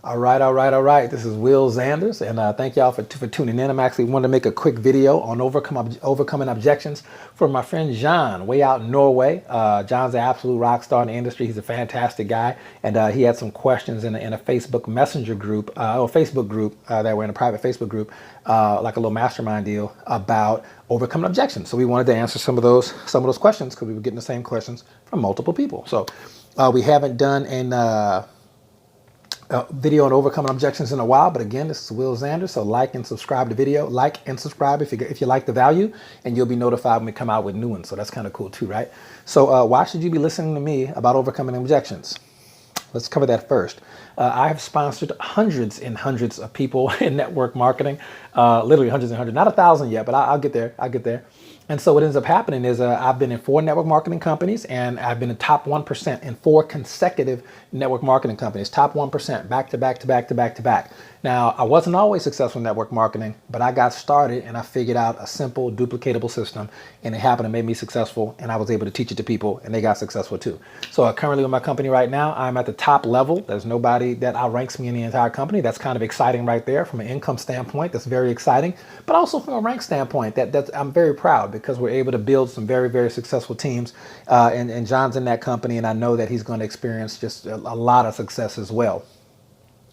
All right. This is Will Zanders, and thank y'all for tuning in. I'm actually wanting to make a quick video on overcoming objections for my friend John, way out in Norway. John's an absolute rock star in the industry. He's a fantastic guy, and he had some questions in a Facebook Messenger group, or Facebook group that we're in a private Facebook group, like a little mastermind deal about overcoming objections. So we wanted to answer some of those questions because we were getting the same questions from multiple people. So we haven't done an video on overcoming objections in a while, but again, this is Will Zanders, so like and subscribe to the video. Like and subscribe if you like the value, and you'll be notified when we come out with new ones. So that's kind of cool too, right? So why should you be listening to me about overcoming objections? Let's cover that first. I have sponsored hundreds and hundreds of people in network marketing, literally hundreds and hundreds, not 1,000 yet, but I'll get there. I'll get there. And so what ends up happening is I've been in 4 network marketing companies, and I've been in top 1% in 4 consecutive network marketing companies, top 1%, back to back to back to back to back. Now, I wasn't always successful in network marketing, but I got started and I figured out a simple, duplicatable system, and it happened to make me successful, and I was able to teach it to people, and they got successful too. So currently with my company right now, I'm at the top level. There's nobody that outranks me in the entire company. That's kind of exciting right there from an income standpoint. That's very exciting, but also from a rank standpoint, that's I'm very proud because we're able to build some very, very successful teams. And John's in that company, and I know that he's going to experience just a lot of success as well.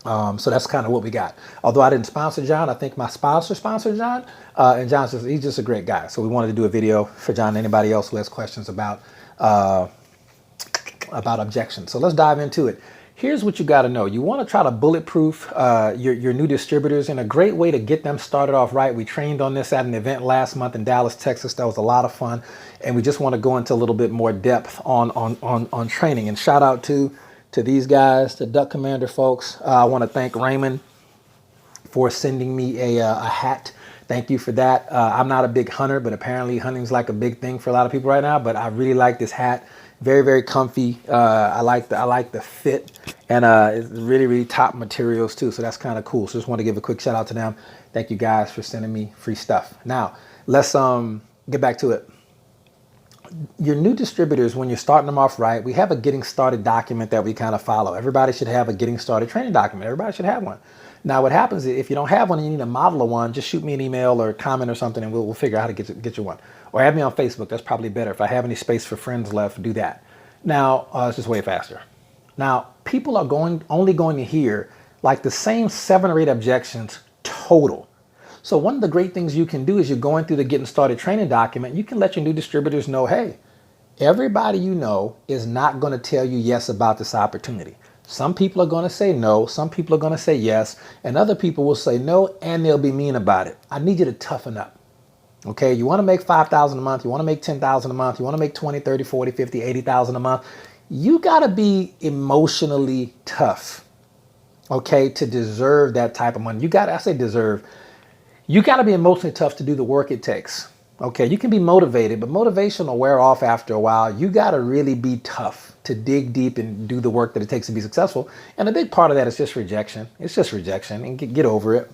So that's kind of what we got. Although I didn't sponsor John, I think my sponsor sponsored John, and he's just a great guy. So we wanted to do a video for John and anybody else who has questions about objections. So let's dive into it. Here's what you got to know. You want to try to bulletproof your new distributors, and a great way to get them started off right. We trained on this at an event last month in Dallas, Texas. That was a lot of fun, and we just want to go into a little bit more depth on training. And shout out to these guys, the Duck Commander folks. I want to thank Raymond for sending me a hat. Thank you for that. I'm not a big hunter, but apparently hunting's like a big thing for a lot of people right now. But I really like this hat. Very, very comfy. I like the fit, and it's really, really top materials too. So that's kind of cool. So just want to give a quick shout out to them. Thank you guys for sending me free stuff. Now let's get back to it. Your new distributors, when you're starting them off right, we have a getting started document that we kind of follow. Everybody should have a getting started training document. Everybody should have one. Now, what happens is if you don't have one and you need a model of one, just shoot me an email or comment or something, and we'll figure out how to get you one. Or add me on Facebook. That's probably better. If I have any space for friends left, do that. Now, it's just way faster. Now, people are only going to hear like the same 7 or 8 objections total. So one of the great things you can do is you're going through the getting started training document. You can let your new distributors know, hey, everybody you know is not going to tell you yes about this opportunity. Some people are going to say no. Some people are going to say yes. And other people will say no, and they'll be mean about it. I need you to toughen up. Okay, you want to make $5,000 a month. You want to make $10,000 a month. You want to make 20, 30, 40, 50, 80,000 a month. You got to be emotionally tough, okay, to deserve that type of money. I say deserve. You got to be emotionally tough to do the work it takes. Okay, you can be motivated, but motivation will wear off after a while. You got to really be tough to dig deep and do the work that it takes to be successful. And a big part of that is just rejection. It's just rejection, and get over it.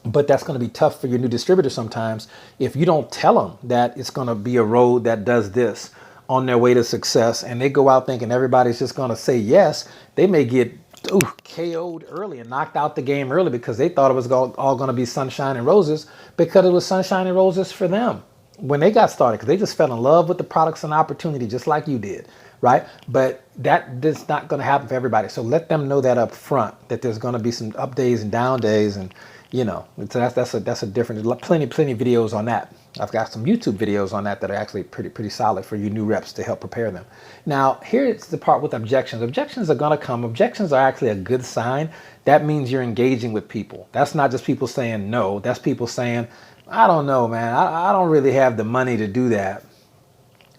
But that's going to be tough for your new distributor sometimes if you don't tell them that it's going to be a road that does this on their way to success, and they go out thinking everybody's just going to say yes. They may get KO'd early and knocked out the game early because they thought it was all going to be sunshine and roses, because it was sunshine and roses for them when they got started, because they just fell in love with the products and opportunity just like you did, right? But that's not going to happen for everybody. So let them know that up front, that there's going to be some up days and down days, and that's a different, plenty of videos on that. I've got some YouTube videos on that are actually pretty solid for you new reps to help prepare them. Now, here's the part with objections. Objections are going to come. Objections are actually a good sign. That means you're engaging with people. That's not just people saying no. That's people saying, I don't know, man. I don't really have the money to do that.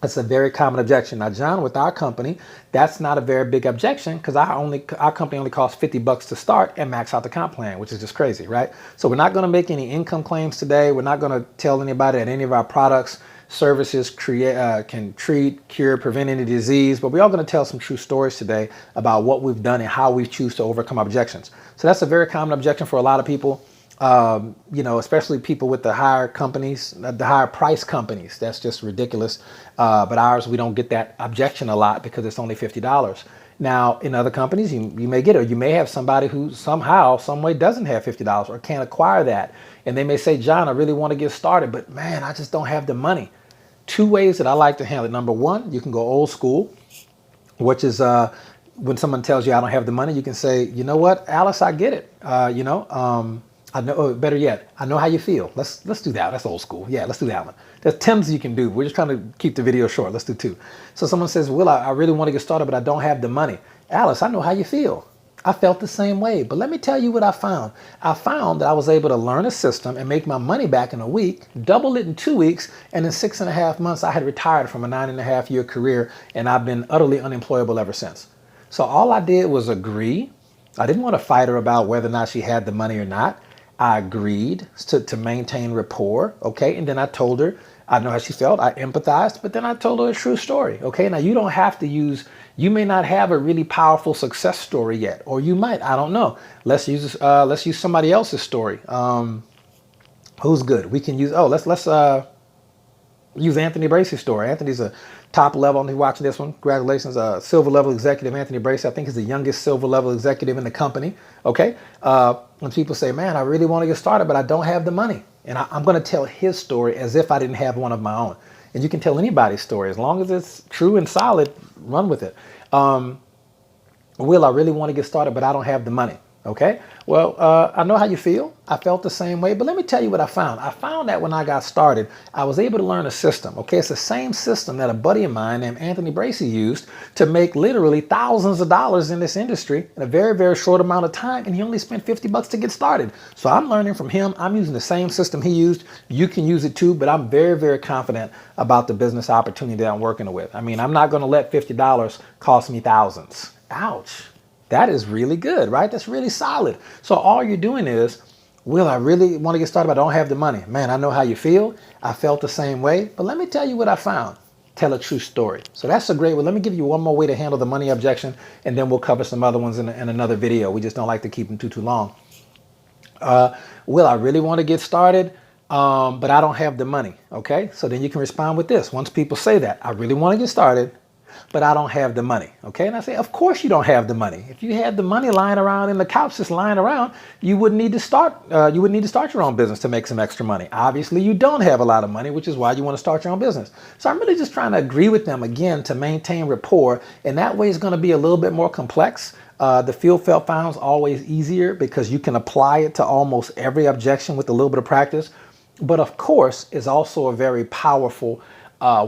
That's a very common objection. Now, John, with our company, that's not a very big objection because our company only costs $50 to start and max out the comp plan, which is just crazy, right? So we're not going to make any income claims today. We're not going to tell anybody that any of our products, services can treat, cure, prevent any disease, but we are going to tell some true stories today about what we've done and how we choose to overcome objections. So that's a very common objection for a lot of people. Especially people with the higher companies, the higher price companies. That's just ridiculous. But ours, we don't get that objection a lot because it's only $50. Now, in other companies, you may get it. Or you may have somebody who somehow, some way doesn't have $50 or can't acquire that. And they may say, John, I really want to get started, but man, I just don't have the money. Two ways that I like to handle it. Number one, you can go old school, which is when someone tells you I don't have the money, you can say, you know what, Alice, I get it. I know. Or better yet, I know how you feel. Let's do that. That's old school. Yeah, let's do that one. There's 10s you can do. We're just trying to keep the video short. Let's do 2. So someone says, Will, I really want to get started, but I don't have the money. Alice, I know how you feel. I felt the same way. But let me tell you what I found. I found that I was able to learn a system and make my money back in a week, double it in 2 weeks, and in 6.5 months, I had retired from a 9.5-year career, and I've been utterly unemployable ever since. So all I did was agree. I didn't want to fight her about whether or not she had the money or not. I agreed to maintain rapport, okay? And then I told her, I know how she felt, I empathized, but then I told her a true story, okay? Now you don't have to you may not have a really powerful success story yet, or you might, I don't know. Let's use somebody else's story. Who's good? We can use, let's use Anthony Bracy's story. Anthony's a top level, and he's watching this one. Congratulations, silver level executive Anthony Bracy. I think he's the youngest silver level executive in the company. Okay. When people say, man, I really want to get started, but I don't have the money. And I'm going to tell his story as if I didn't have one of my own. And you can tell anybody's story. As long as it's true and solid, run with it. Will, I really want to get started, but I don't have the money. Okay. Well, I know how you feel. I felt the same way, but let me tell you what I found. I found that when I got started, I was able to learn a system. Okay. It's the same system that a buddy of mine named Anthony Bracy used to make literally thousands of dollars in this industry in a very, very short amount of time. And he only spent $50 to get started. So I'm learning from him. I'm using the same system he used. You can use it too, but I'm very, very confident about the business opportunity that I'm working with. I mean, I'm not going to let $50 cost me thousands. Ouch. That is really good, right? That's really solid. So all you're doing is, Will, I really want to get started, but I don't have the money. Man, I know how you feel. I felt the same way. But let me tell you what I found. Tell a true story. So that's a great way. Let me give you one more way to handle the money objection, and then we'll cover some other ones in another video. We just don't like to keep them too long. Will, I really want to get started, but I don't have the money. Okay, so then you can respond with this. Once people say that, I really want to get started, but I don't have the money. Okay. And I say, of course you don't have the money. If you had the money lying around in the couch, just lying around, you wouldn't need to start your own business to make some extra money. Obviously you don't have a lot of money, which is why you want to start your own business. So I'm really just trying to agree with them again to maintain rapport. And that way it's going to be a little bit more complex. The feel felt found is always easier because you can apply it to almost every objection with a little bit of practice. But of course, it's also a very powerful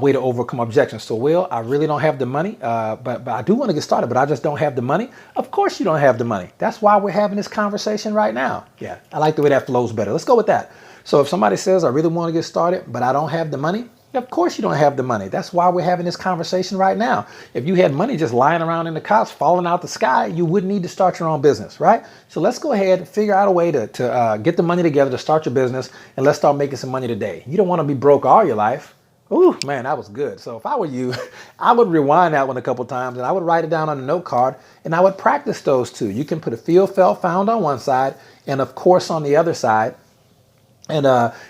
way to overcome objections. So, Will, I really don't have the money, but I do want to get started, but I just don't have the money. Of course you don't have the money. That's why we're having this conversation right now. Yeah, I like the way that flows better. Let's go with that. So if somebody says, I really want to get started, but I don't have the money, of course you don't have the money. That's why we're having this conversation right now. If you had money just lying around in the couch, falling out the sky, you wouldn't need to start your own business, right? So let's go ahead and figure out a way to get the money together to start your business, and let's start making some money today. You don't want to be broke all your life. Ooh, man, that was good. So if I were you, I would rewind that one a couple times and I would write it down on a note card and I would practice those two. You can put a feel, felt, found on one side and of course on the other side. And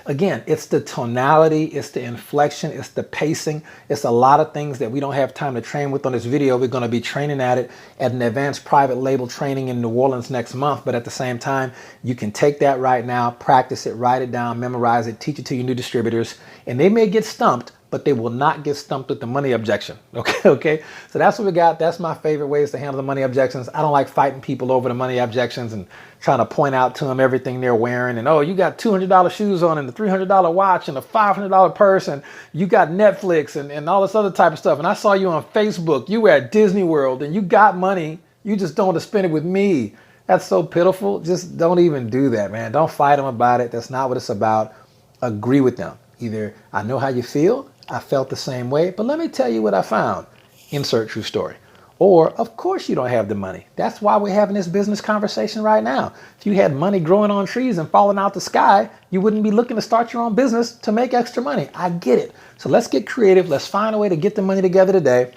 again, it's the tonality, it's the inflection, it's the pacing. It's a lot of things that we don't have time to train with on this video. We're going to be training at it at an advanced private label training in New Orleans next month. But at the same time, you can take that right now, practice it, write it down, memorize it, teach it to your new distributors. And they may get stumped, but they will not get stumped with the money objection. Okay. So that's what we got. That's my favorite ways to handle the money objections. I don't like fighting people over the money objections and trying to point out to them everything they're wearing. And, oh, you got $200 shoes on and a $300 watch and a $500 purse and you got Netflix and all this other type of stuff. And I saw you on Facebook. You were at Disney World and you got money. You just don't want to spend it with me. That's so pitiful. Just don't even do that, man. Don't fight them about it. That's not what it's about. Agree with them. Either I know how you feel. I felt the same way, but let me tell you what I found. Insert true story. Or, of course you don't have the money. That's why we're having this business conversation right now. If you had money growing on trees and falling out the sky, you wouldn't be looking to start your own business to make extra money. I get it. So let's get creative. Let's find a way to get the money together today.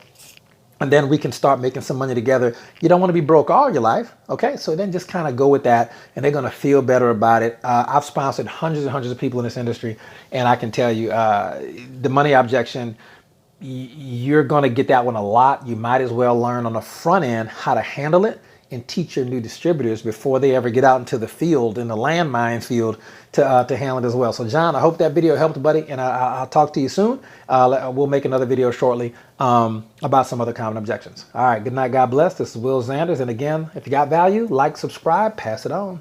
And then we can start making some money together. You don't want to be broke all your life. Okay, so then just kind of go with that and they're going to feel better about it. I've sponsored hundreds and hundreds of people in this industry. And I can tell you the money objection, you're going to get that one a lot. You might as well learn on the front end how to handle it and teach your new distributors before they ever get out into the field, in the landmine field, to handle it as well. So John, I hope that video helped, buddy, and I'll talk to you soon. We'll make another video shortly about some other common objections. All right, good night, God bless. This is Will Zanders, and again, if you got value, like, subscribe, pass it on.